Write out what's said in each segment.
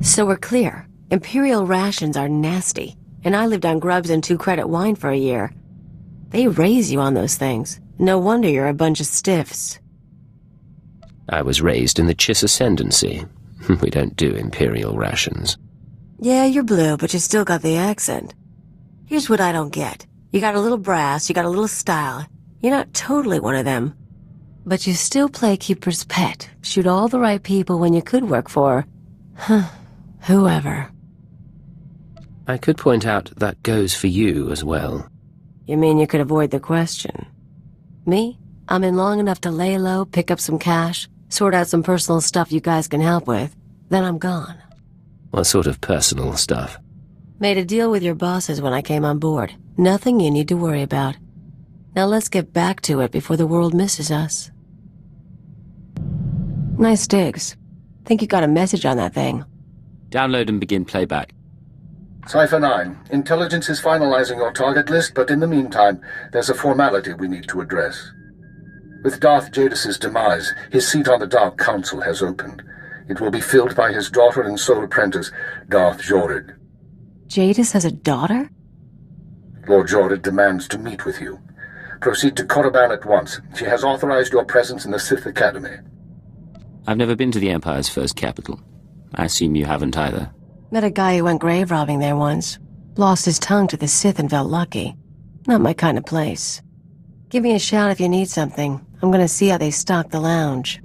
So we're clear. Imperial rations are nasty, and I lived on grubs and 2-credit wine for a year. They raise you on those things. No wonder you're a bunch of stiffs. I was raised in the Chiss Ascendancy. We don't do Imperial rations. Yeah, you're blue, but you still got the accent. Here's what I don't get. You got a little brass, you got a little style. You're not totally one of them. But you still play keeper's pet. Shoot all the right people when you could work for... whoever. I could point out that goes for you as well. You mean you could avoid the question? Me? I'm in long enough to lay low, pick up some cash, sort out some personal stuff you guys can help with. Then I'm gone. What sort of personal stuff? Made a deal with your bosses when I came on board. Nothing you need to worry about. Now let's get back to it before the world misses us. Nice digs. Think you got a message on that thing. Download and begin playback. Cipher 9, intelligence is finalizing your target list, but in the meantime, there's a formality we need to address. With Darth Jadis' demise, his seat on the Dark Council has opened. It will be filled by his daughter and sole apprentice, Darth Jorid. Jadis has a daughter? Lord Jorid demands to meet with you. Proceed to Korriban at once. She has authorized your presence in the Sith Academy. I've never been to the Empire's first capital. I assume you haven't either. Met a guy who went grave robbing there once. Lost his tongue to the Sith and felt lucky. Not my kind of place. Give me a shout if you need something. I'm gonna see how they stock the lounge.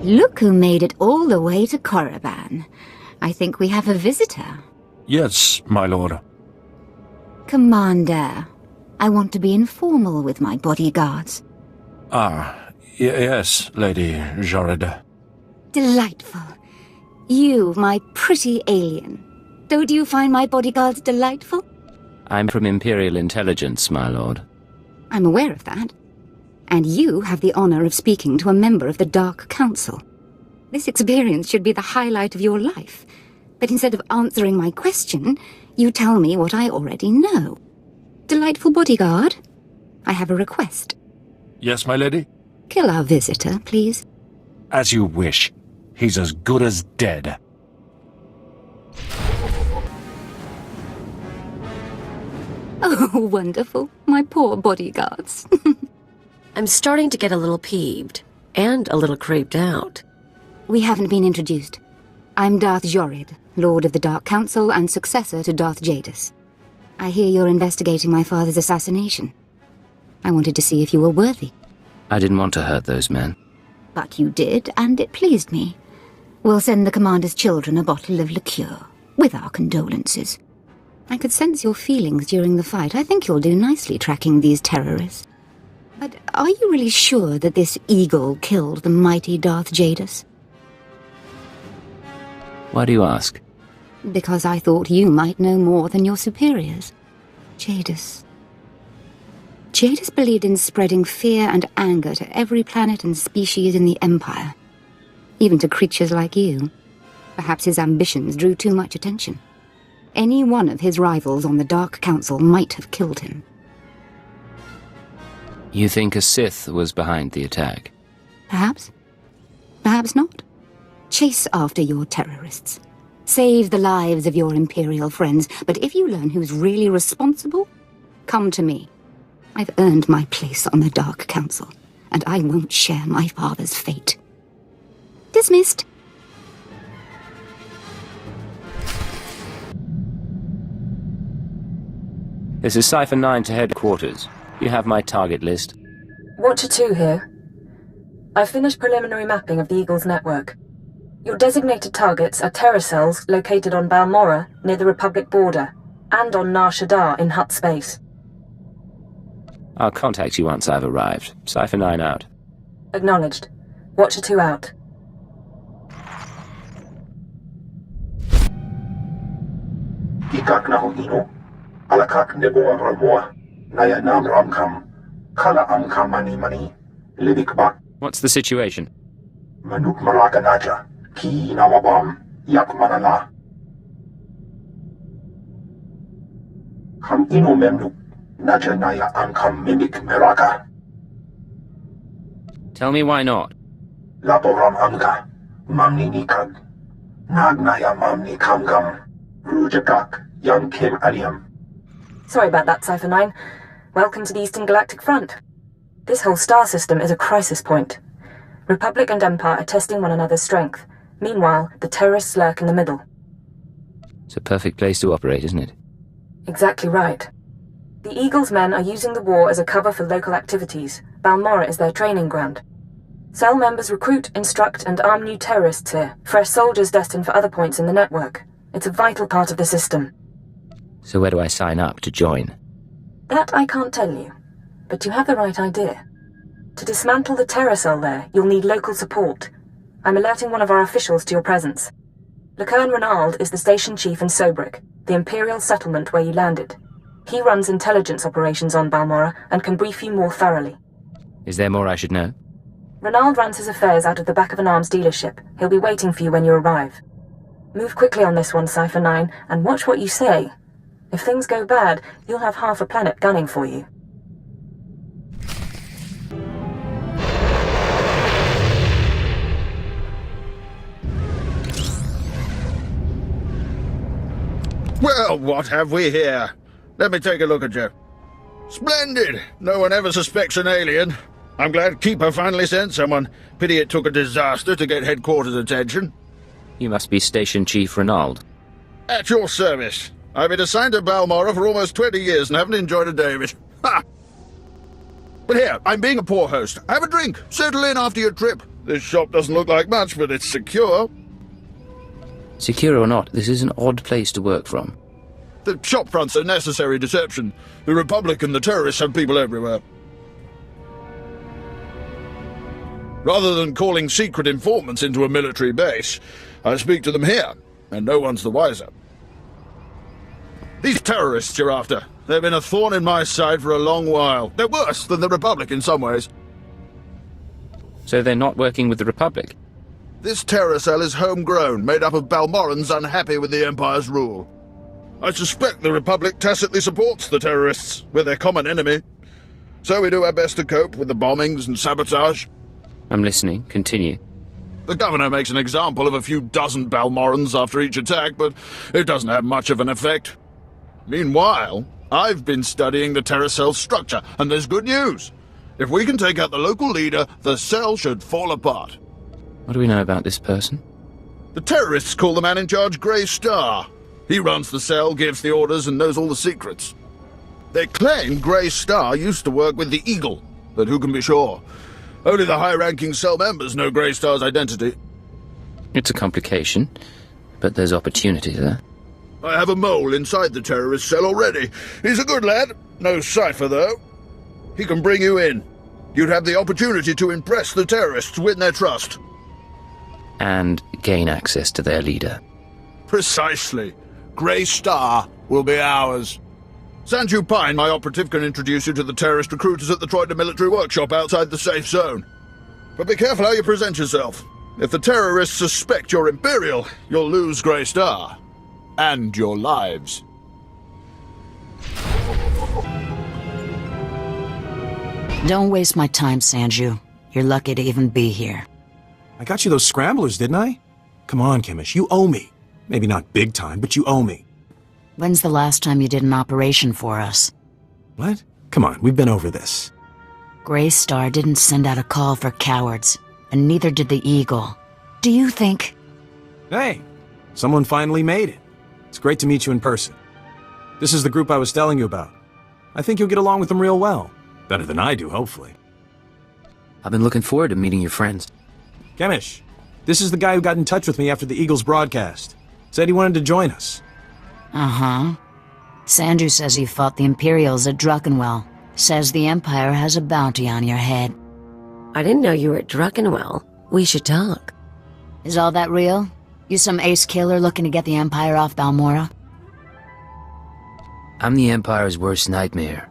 Look who made it all the way to Korriban. I think we have a visitor. Yes, my lord. Commander, I want to be informal with my bodyguards. Yes, Lady Jorid. Delightful. You, my pretty alien. Don't you find my bodyguards delightful? I'm from Imperial Intelligence, my lord. I'm aware of that. And you have the honor of speaking to a member of the Dark Council. This experience should be the highlight of your life. But instead of answering my question, you tell me what I already know. Delightful bodyguard, I have a request. Yes, my lady? Kill our visitor, please. As you wish. He's as good as dead. Oh, wonderful. My poor bodyguards. I'm starting to get a little peeved. And a little creeped out. We haven't been introduced. I'm Darth Jorid, Lord of the Dark Council and successor to Darth Jadis. I hear you're investigating my father's assassination. I wanted to see if you were worthy. I didn't want to hurt those men. But you did, and it pleased me. We'll send the commander's children a bottle of liqueur, with our condolences. I could sense your feelings during the fight. I think you'll do nicely tracking these terrorists. But are you really sure that this eagle killed the mighty Darth Jadis? Why do you ask? Because I thought you might know more than your superiors. Jadis believed in spreading fear and anger to every planet and species in the Empire. Even to creatures like you. Perhaps his ambitions drew too much attention. Any one of his rivals on the Dark Council might have killed him. You think a Sith was behind the attack? Perhaps. Perhaps not. Chase after your terrorists. Save the lives of your Imperial friends, but if you learn who's really responsible, come to me. I've earned my place on the Dark Council, and I won't share my father's fate. Dismissed. This is Cipher 9 to headquarters. You have my target list. Watcher 2 here. I've finished preliminary mapping of the Eagle's network. Your designated targets are terror cells located on Balmorra, near the Republic border, and on Nar Shaddaa in Hutt space. I'll contact you once I've arrived. Cipher 9 out. Acknowledged. Watcher 2 out. Ikak na hongino, alakak nebo ramwa, naya nam ramkam, kala amkam mani, lidik bak. What's the situation? Manuk maraka naja, ki nawabam, yak manala. Ham ino memnuk, naja naya amkam mimik meraka. Tell me why not. Laporam amka, mamni nikag. Nagnayamamni Kamgam, Rujagak, Young Kim Aliam. Sorry about that, Cypher 9. Welcome to the Eastern Galactic Front. This whole star system is a crisis point. Republic and Empire are testing one another's strength. Meanwhile, the terrorists lurk in the middle. It's a perfect place to operate, isn't it? Exactly right. The Eagle's men are using the war as a cover for local activities. Balmorra is their training ground. Cell members recruit, instruct, and arm new terrorists here, fresh soldiers destined for other points in the network. It's a vital part of the system. So where do I sign up to join? That I can't tell you, but you have the right idea. To dismantle the terror cell there, you'll need local support. I'm alerting one of our officials to your presence. Lecurne Renald is the station chief in Sobrik, the Imperial settlement where you landed. He runs intelligence operations on Balmorra and can brief you more thoroughly. Is there more I should know? Renald runs his affairs out of the back of an arms dealership. He'll be waiting for you when you arrive. Move quickly on this one, Cypher 9, and watch what you say. If things go bad, you'll have half a planet gunning for you. Well, what have we here? Let me take a look at you. Splendid! No one ever suspects an alien. I'm glad Keeper finally sent someone. Pity it took a disaster to get headquarters attention. You must be Station Chief Renald. At your service. I've been assigned to Balmorra for almost 20 years and haven't enjoyed a day of it. Ha! But here, I'm being a poor host. Have a drink. Settle in after your trip. This shop doesn't look like much, but it's secure. Secure or not, this is an odd place to work from. The shopfront's a necessary deception. The Republic and the terrorists have people everywhere. Rather than calling secret informants into a military base, I speak to them here, and no one's the wiser. These terrorists you're after, they've been a thorn in my side for a long while. They're worse than the Republic in some ways. So they're not working with the Republic? This terror cell is homegrown, made up of Balmorrans unhappy with the Empire's rule. I suspect the Republic tacitly supports the terrorists. We're their common enemy. So we do our best to cope with the bombings and sabotage. I'm listening. Continue. The governor makes an example of a few dozen Balmorrans after each attack, but it doesn't have much of an effect. Meanwhile, I've been studying the terror cell's structure, and there's good news. If we can take out the local leader, the cell should fall apart. What do we know about this person? The terrorists call the man in charge Grey Star. He runs the cell, gives the orders, and knows all the secrets. They claim Grey Star used to work with the Eagle, but who can be sure? Only the high-ranking cell members know Grey Star's identity. It's a complication, but there's opportunity there. I have a mole inside the terrorist cell already. He's a good lad. No cipher, though. He can bring you in. You'd have the opportunity to impress the terrorists, win their trust. And gain access to their leader. Precisely. Grey Star will be ours. Sanju Pine, my operative, can introduce you to the terrorist recruiters at the Troida military workshop outside the safe zone. But be careful how you present yourself. If the terrorists suspect you're Imperial, you'll lose Grey Star. And your lives. Don't waste my time, Sanju. You're lucky to even be here. I got you those scramblers, didn't I? Come on, Kemish, you owe me. Maybe not big time, but you owe me. When's the last time you did an operation for us? What? Come on, we've been over this. Grey Star didn't send out a call for cowards, and neither did the Eagle. Do you think... Hey, someone finally made it. It's great to meet you in person. This is the group I was telling you about. I think you'll get along with them real well. Better than I do, hopefully. I've been looking forward to meeting your friends. Kemish, this is the guy who got in touch with me after the Eagles broadcast. Said he wanted to join us. Uh-huh. Sanju says you fought the Imperials at Druckenwell. Says the Empire has a bounty on your head. I didn't know you were at Druckenwell. We should talk. Is all that real? You some ace killer looking to get the Empire off Balmorra? I'm the Empire's worst nightmare.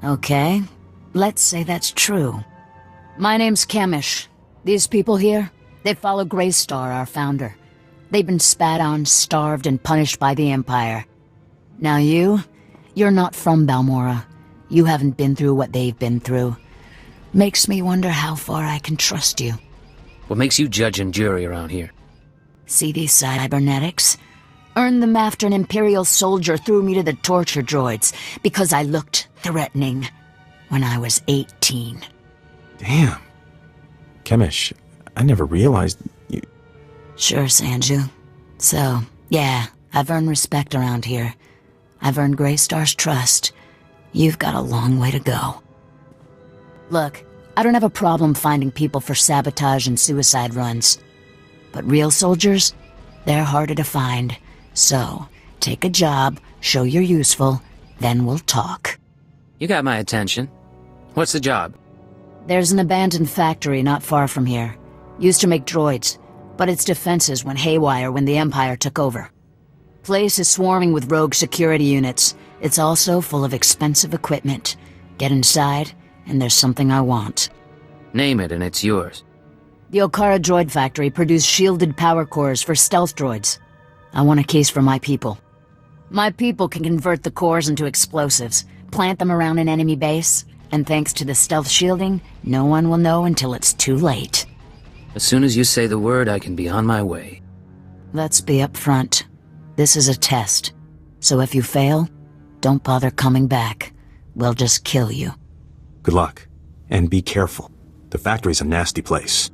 Okay. Let's say that's true. My name's Kemish. These people here, they follow Grey Star, our founder. They've been spat on, starved, and punished by the Empire. Now you're not from Balmorra. You haven't been through what they've been through. Makes me wonder how far I can trust you. What makes you judge and jury around here? See these cybernetics? Earned them after an Imperial soldier threw me to the torture droids because I looked threatening when I was 18. Damn. Kemish, I never realized you... Sure, Sanju. So, yeah, I've earned respect around here. I've earned Greystar's trust. You've got a long way to go. Look, I don't have a problem finding people for sabotage and suicide runs. But real soldiers, they're harder to find. So, take a job, show you're useful, then we'll talk. You got my attention. What's the job? There's an abandoned factory not far from here. Used to make droids, but its defenses went haywire when the Empire took over. Place is swarming with rogue security units. It's also full of expensive equipment. Get inside, and there's something I want. Name it and it's yours. The Okara droid factory produced shielded power cores for stealth droids. I want a case for my people. My people can convert the cores into explosives, plant them around an enemy base, and thanks to the stealth shielding, no one will know until it's too late. As soon as you say the word, I can be on my way. Let's be upfront. This is a test. So if you fail, don't bother coming back. We'll just kill you. Good luck. And be careful. The factory's a nasty place.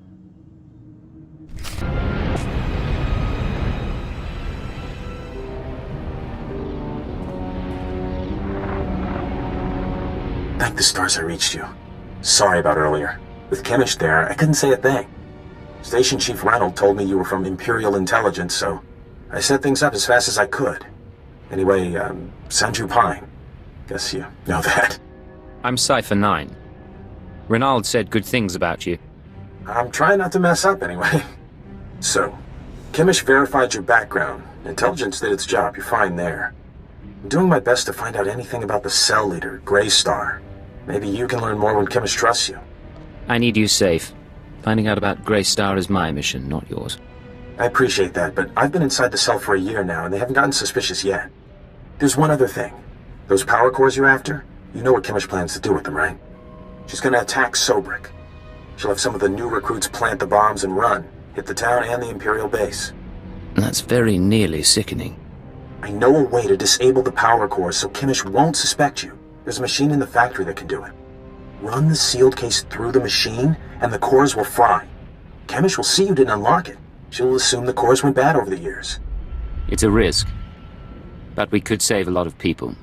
Thank the stars I reached you. Sorry about earlier. With Kemish there, I couldn't say a thing. Station Chief Ranald told me you were from Imperial Intelligence, so I set things up as fast as I could. Anyway, Sanju Pine. Guess you know that. I'm Cypher 9. Renald said good things about you. I'm trying not to mess up anyway. So, Kemish verified your background. Intelligence did its job, you're fine there. I'm doing my best to find out anything about the cell leader, Greystar. Maybe you can learn more when Kemish trusts you. I need you safe. Finding out about Greystar is my mission, not yours. I appreciate that, but I've been inside the cell for a year now, and they haven't gotten suspicious yet. There's one other thing. Those power cores you're after, you know what Kemish plans to do with them, right? She's gonna attack Sobrik. She'll have some of the new recruits plant the bombs and run, hit the town and the Imperial base. That's very nearly sickening. I know a way to disable the power cores so Kemish won't suspect you. There's a machine in the factory that can do it. Run the sealed case through the machine, and the cores will fry. Kemish will see you didn't unlock it. She'll assume the cores went bad over the years. It's a risk. But we could save a lot of people.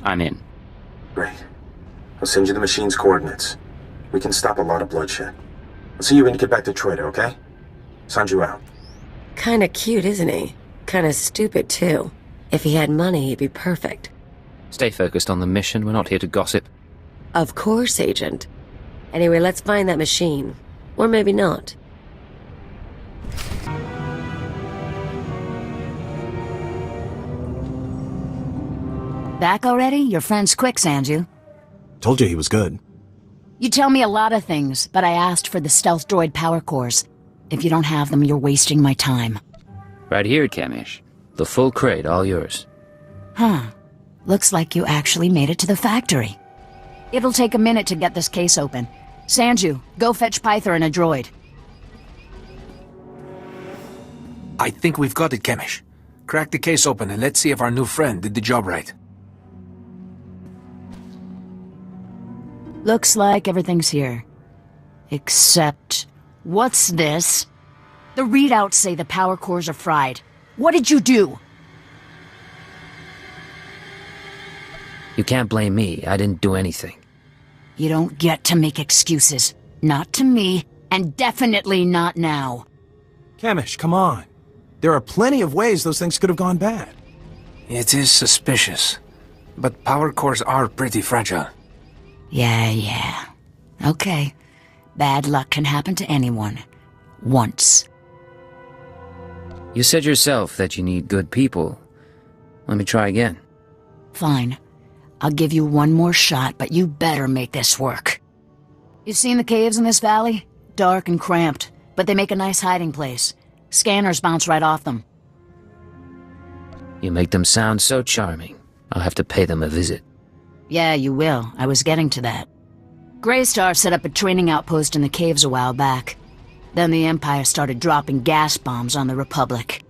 I'm in. Great. I'll send you the machine's coordinates. We can stop a lot of bloodshed. I'll see you when you get back to Troida, okay? Sanju out. Kinda cute, isn't he? Kinda stupid, too. If he had money, he'd be perfect. Stay focused on the mission. We're not here to gossip. Of course, Agent. Anyway, let's find that machine. Or maybe not. Back already? Your friend's quick, Sanju. Told you he was good. You tell me a lot of things, but I asked for the stealth droid power cores. If you don't have them, you're wasting my time. Right here, Kemish. The full crate, all yours. Huh. Looks like you actually made it to the factory. It'll take a minute to get this case open. Sanju, go fetch Pyther and a droid. I think we've got it, Kemish. Crack the case open and let's see if our new friend did the job right. Looks like everything's here. Except... what's this? The readouts say the power cores are fried. What did you do? You can't blame me. I didn't do anything. You don't get to make excuses. Not to me, and definitely not now. Kemish, come on. There are plenty of ways those things could have gone bad. It is suspicious, but power cores are pretty fragile. Yeah. Okay. Bad luck can happen to anyone. Once. You said yourself that you need good people. Let me try again. Fine. I'll give you one more shot, but you better make this work. You seen the caves in this valley? Dark and cramped, but they make a nice hiding place. Scanners bounce right off them. You make them sound so charming. I'll have to pay them a visit. Yeah, you will. I was getting to that. Greystar set up a training outpost in the caves a while back. Then the Empire started dropping gas bombs on the Republic.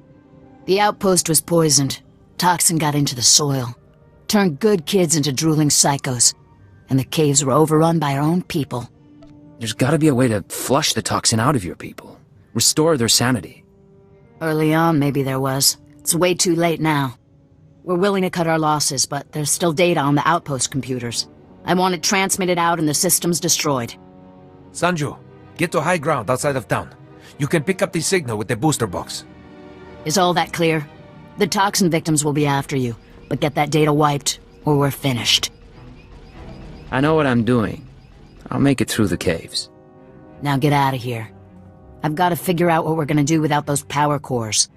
The outpost was poisoned. Toxin got into the soil. Turned good kids into drooling psychos. And the caves were overrun by our own people. There's gotta be a way to flush the toxin out of your people. Restore their sanity. Early on, maybe there was. It's way too late now. We're willing to cut our losses, but there's still data on the outpost computers. I want it transmitted out and the systems destroyed. Sanju, get to high ground outside of town. You can pick up the signal with the booster box. Is all that clear? The toxin victims will be after you, but get that data wiped, or we're finished. I know what I'm doing. I'll make it through the caves. Now get out of here. I've got to figure out what we're gonna do without those power cores.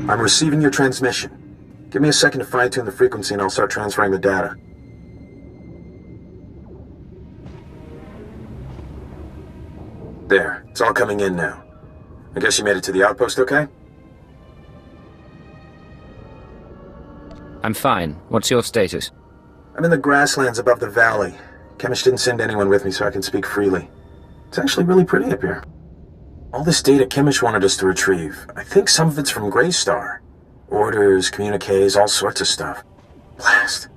I'm receiving your transmission. Give me a second to fine-tune the frequency and I'll start transferring the data. There, it's all coming in now. I guess you made it to the outpost okay? I'm fine. What's your status? I'm in the grasslands above the valley. Chemist didn't send anyone with me so I can speak freely. It's actually really pretty up here. All this data Chemist wanted us to retrieve. I think some of it's from Greystar. Orders, communiques, all sorts of stuff. Blast.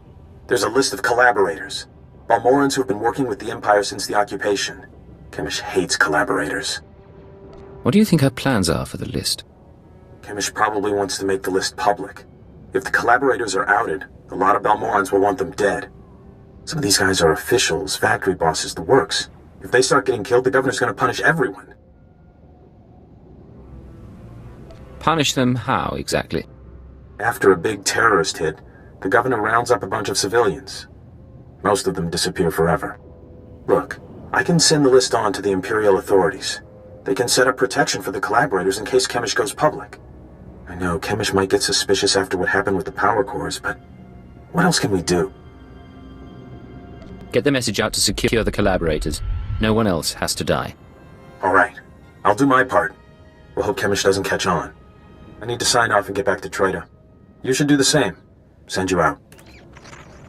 There's a list of collaborators. Balmorrans who've been working with the Empire since the occupation. Chemist hates collaborators. What do you think her plans are for the list? Chemist probably wants to make the list public. If the collaborators are outed, a lot of Balmorrans will want them dead. Some of these guys are officials, factory bosses, the works. If they start getting killed, the governor's gonna punish everyone. Punish them how, exactly? After a big terrorist hit, the governor rounds up a bunch of civilians. Most of them disappear forever. Look, I can send the list on to the Imperial authorities. They can set up protection for the collaborators in case Chemish goes public. I know Chemish might get suspicious after what happened with the power cores, but what else can we do? Get the message out to secure the collaborators. No one else has to die. All right. I'll do my part. We'll hope Chemish doesn't catch on. I need to sign off and get back to Troita. You should do the same. Send you out.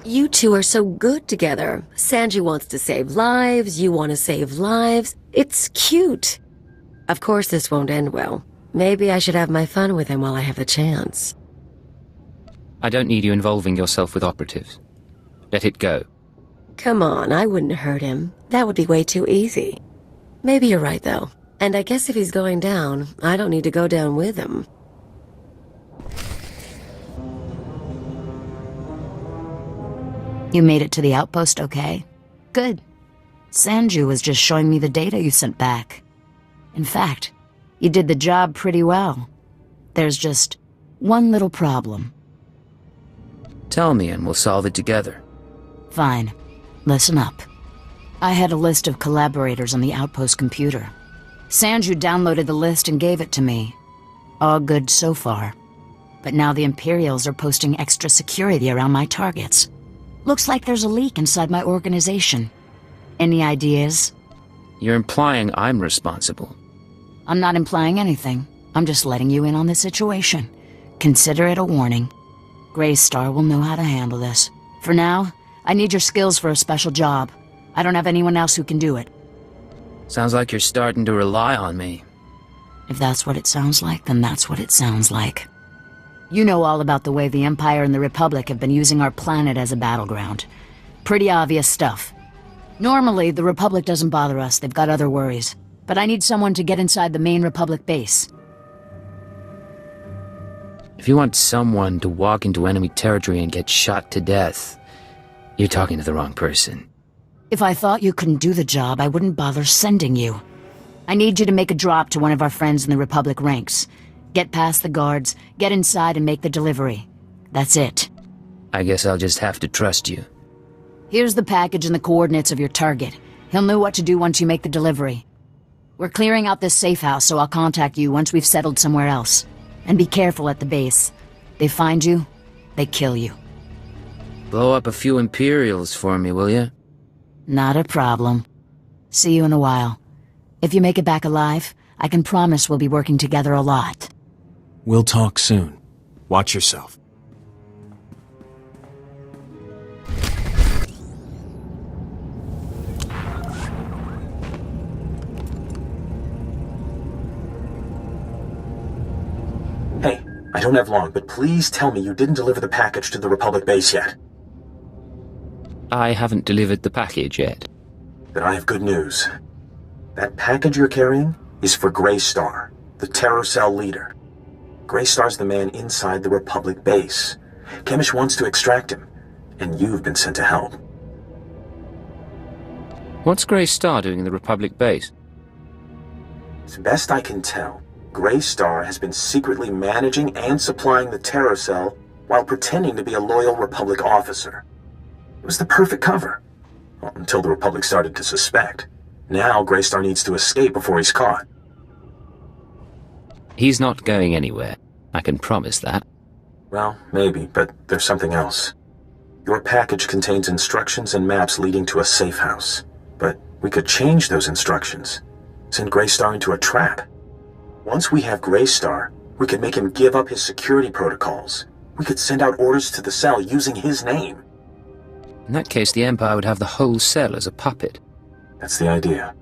You two are so good together. Sanji wants to save lives, you want to save lives. It's cute. Of course this won't end well. Maybe I should have my fun with him while I have the chance. I don't need you involving yourself with operatives. Let it go. Come on, I wouldn't hurt him. That would be way too easy. Maybe you're right, though. And I guess if he's going down, I don't need to go down with him. You made it to the outpost okay? Good. Sanju was just showing me the data you sent back. In fact, you did the job pretty well. There's just one little problem. Tell me and we'll solve it together. Fine. Listen up. I had a list of collaborators on the outpost computer. Sanju downloaded the list and gave it to me. All good so far. But now the Imperials are posting extra security around my targets. Looks like there's a leak inside my organization. Any ideas? You're implying I'm responsible. I'm not implying anything. I'm just letting you in on the situation. Consider it a warning. Greystar will know how to handle this. For now, I need your skills for a special job. I don't have anyone else who can do it. Sounds like you're starting to rely on me. If that's what it sounds like, then that's what it sounds like. You know all about the way the Empire and the Republic have been using our planet as a battleground. Pretty obvious stuff. Normally, the Republic doesn't bother us. They've got other worries. But I need someone to get inside the main Republic base. If you want someone to walk into enemy territory and get shot to death, you're talking to the wrong person. If I thought you couldn't do the job, I wouldn't bother sending you. I need you to make a drop to one of our friends in the Republic ranks. Get past the guards, get inside and make the delivery. That's it. I guess I'll just have to trust you. Here's the package and the coordinates of your target. He'll know what to do once you make the delivery. We're clearing out this safe house, so I'll contact you once we've settled somewhere else. And be careful at the base. They find you, they kill you. Blow up a few Imperials for me, will you? Not a problem. See you in a while. If you make it back alive, I can promise we'll be working together a lot. We'll talk soon. Watch yourself. Hey, I don't have long, but please tell me you didn't deliver the package to the Republic base yet. I haven't delivered the package yet. Then I have good news. That package you're carrying is for Grey Star, the Terror Cell leader. Grey Star's the man inside the Republic base. Kemish wants to extract him, and you've been sent to help. What's Grey Star doing in the Republic base? As best I can tell, Grey Star has been secretly managing and supplying the Terror Cell while pretending to be a loyal Republic officer. It was the perfect cover. Well, until the Republic started to suspect. Now Grey Star needs to escape before he's caught. He's not going anywhere. I can promise that. Well, maybe, but there's something else. Your package contains instructions and maps leading to a safe house. But we could change those instructions. Send Grey Star into a trap. Once we have Grey Star, we could make him give up his security protocols. We could send out orders to the cell using his name. In that case, the Empire would have the whole cell as a puppet. That's the idea.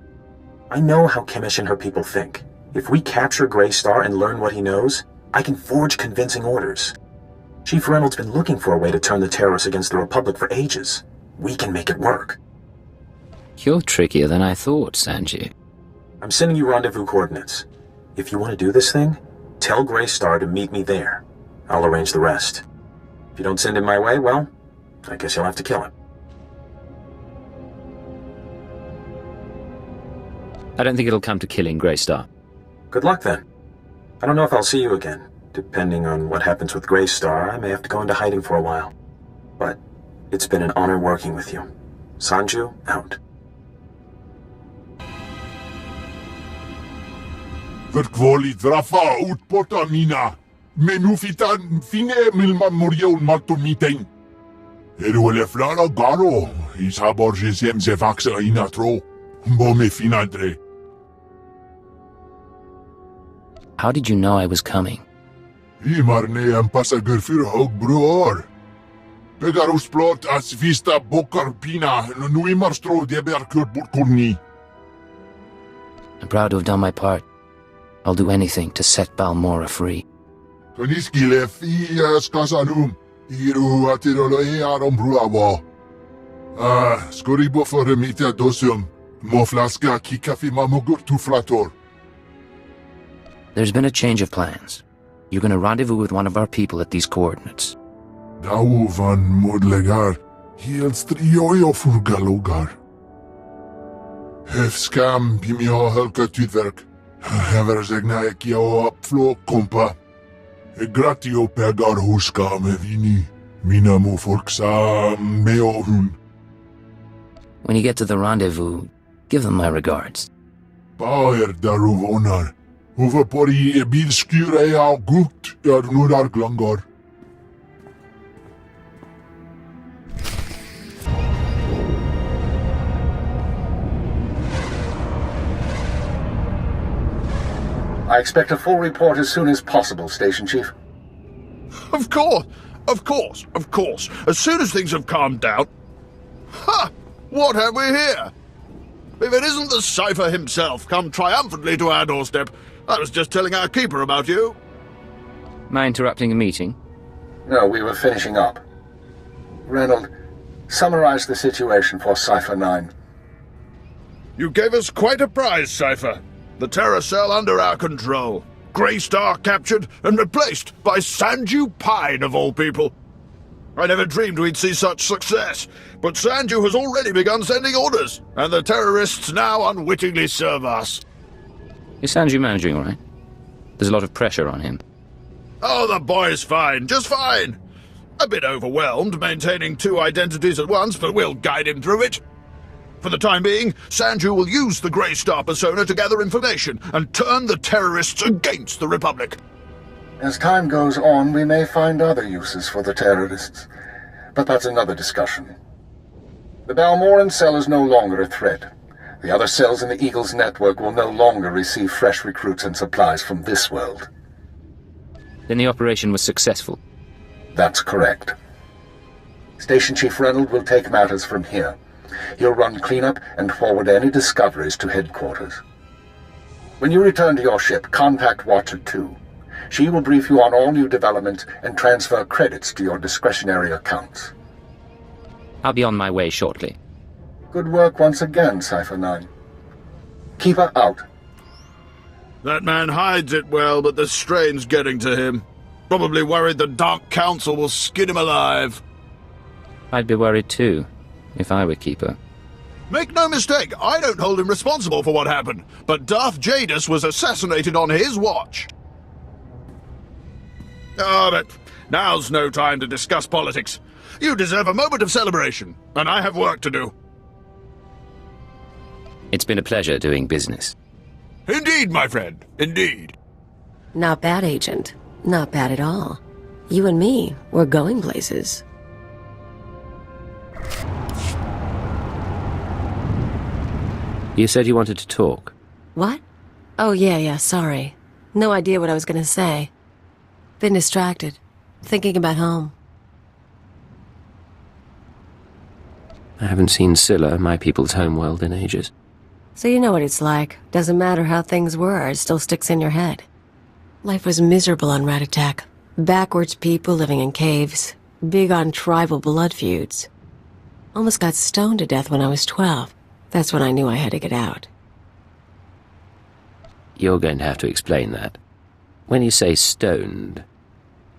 I know how Kemish and her people think. If we capture Grey Star and learn what he knows, I can forge convincing orders. Chief Reynolds' been looking for a way to turn the terrorists against the Republic for ages. We can make it work. You're trickier than I thought, Sanju. I'm sending you rendezvous coordinates. If you want to do this thing, tell Grey Star to meet me there. I'll arrange the rest. If you don't send him my way, well, I guess you'll have to kill him. I don't think it'll come to killing Grey Star. Good luck, then. I don't know if I'll see you again. Depending on what happens with Grey Star, I may have to go into hiding for a while. But it's been an honor working with you. Sanju, out. Verkvoli drafa utpota mina. Menufitan fine milma murion maltumiteng. Eruele flara garo. Isabor jesem zevaxa inatro. Bome finadre. How did you know I was coming? Imarne am pasager für hog broor. Pegarus plot as vista bokar pina nuimarstro deber kurburkurni. I'm proud to have done my part. I'll do anything to set Balmorra free. Toniskile fias kasanum. Iru atirolo arom bruavo. Skoribo for remita dosum. Moflaska kikafi mamogur tu flator. There's been a change of plans. You're going to rendezvous with one of our people at these coordinates. Dau van modlegar. Hiels trioio furgalogar. Hefskam pimio helka tutwerk. Hever zegna ekio apflo kompa. Gratio pegar huska me vini. Minamu forksa meohun. When you get to the rendezvous, give them my regards. Bauer daruvonar. Hoeveel pori e bil skure jou goed, nudar glangor. I expect a full report as soon as possible, Station Chief. Of course, of course, of course. As soon as things have calmed down. Ha! What have we here? If it isn't the Cypher himself come triumphantly to our doorstep, I was just telling our keeper about you. Am I interrupting a meeting? No, we were finishing up. Reynolds, summarize the situation for Cypher 9. You gave us quite a prize, Cypher. The Terror Cell under our control. Grey Star captured and replaced by Sanju Pine, of all people. I never dreamed we'd see such success, but Sanju has already begun sending orders, and the terrorists now unwittingly serve us. Is Sanju managing all right? There's a lot of pressure on him. Oh, the boy's fine, just fine. A bit overwhelmed maintaining two identities at once, but we'll guide him through it. For the time being, Sanju will use the Grey Star persona to gather information and turn the terrorists against the Republic. As time goes on, we may find other uses for the terrorists, but that's another discussion. The Balmorran cell is no longer a threat. The other cells in the Eagle's network will no longer receive fresh recruits and supplies from this world. Then the operation was successful. That's correct. Station Chief Reynolds will take matters from here. He'll run cleanup and forward any discoveries to headquarters. When you return to your ship, contact Watcher 2. She will brief you on all new developments and transfer credits to your discretionary accounts. I'll be on my way shortly. Good work once again, Cypher 9. Keep her out. That man hides it well, but the strain's getting to him. Probably worried the Dark Council will skin him alive. I'd be worried too, if I were Keeper. Make no mistake, I don't hold him responsible for what happened, but Darth Jadis was assassinated on his watch. Ah, but now's no time to discuss politics. You deserve a moment of celebration, and I have work to do. It's been a pleasure doing business. Indeed, my friend, indeed. Not bad, Agent. Not bad at all. You and me, we're going places. You said you wanted to talk. What? Oh, yeah, sorry. No idea what I was gonna say. Been distracted. Thinking about home. I haven't seen Scylla, my people's homeworld, in ages. So you know what it's like. Doesn't matter how things were, it still sticks in your head. Life was miserable on Ratatak. Backwards people living in caves. Big on tribal blood feuds. Almost got stoned to death when I was 12. That's when I knew I had to get out. You're going to have to explain that. When you say stoned...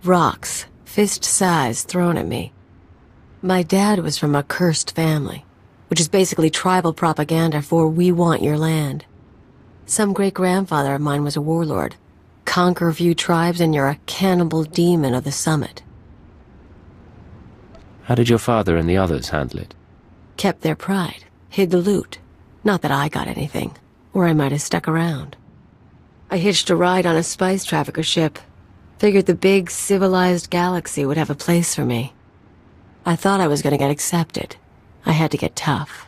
Rocks, fist-sized, thrown at me. My dad was from a cursed family, which is basically tribal propaganda for "we want your land." Some great-grandfather of mine was a warlord. Conquer a few tribes and you're a cannibal demon of the summit. How did your father and the others handle it? Kept their pride, hid the loot. Not that I got anything, or I might have stuck around. I hitched a ride on a spice trafficker ship. Figured the big, civilized galaxy would have a place for me. I thought I was gonna get accepted. I had to get tough.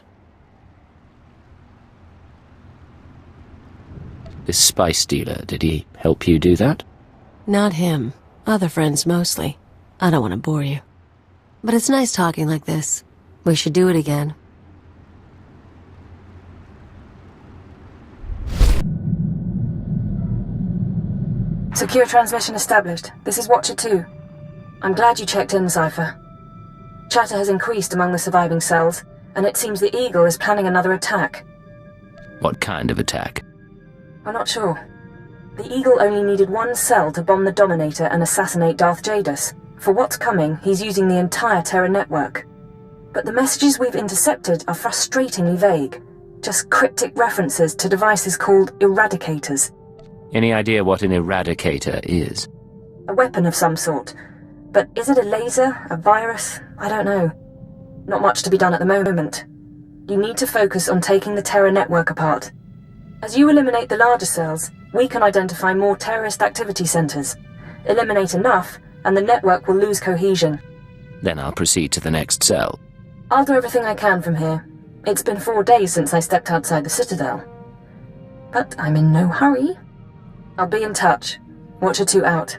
This spice dealer, did he help you do that? Not him. Other friends mostly. I don't want to bore you. But it's nice talking like this. We should do it again. Secure transmission established. This is Watcher 2. I'm glad you checked in, Cypher. Chatter has increased among the surviving cells, and it seems the Eagle is planning another attack. What kind of attack? I'm not sure. The Eagle only needed one cell to bomb the Dominator and assassinate Darth Jadis. For what's coming, he's using the entire Terra network. But the messages we've intercepted are frustratingly vague. Just cryptic references to devices called eradicators. Any idea what an eradicator is? A weapon of some sort. But is it a laser? A virus? I don't know. Not much to be done at the moment. You need to focus on taking the Terra network apart. As you eliminate the larger cells, we can identify more terrorist activity centers. Eliminate enough, and the network will lose cohesion. Then I'll proceed to the next cell. I'll do everything I can from here. It's been 4 days since I stepped outside the Citadel. But I'm in no hurry. I'll be in touch. Watcher 2 out.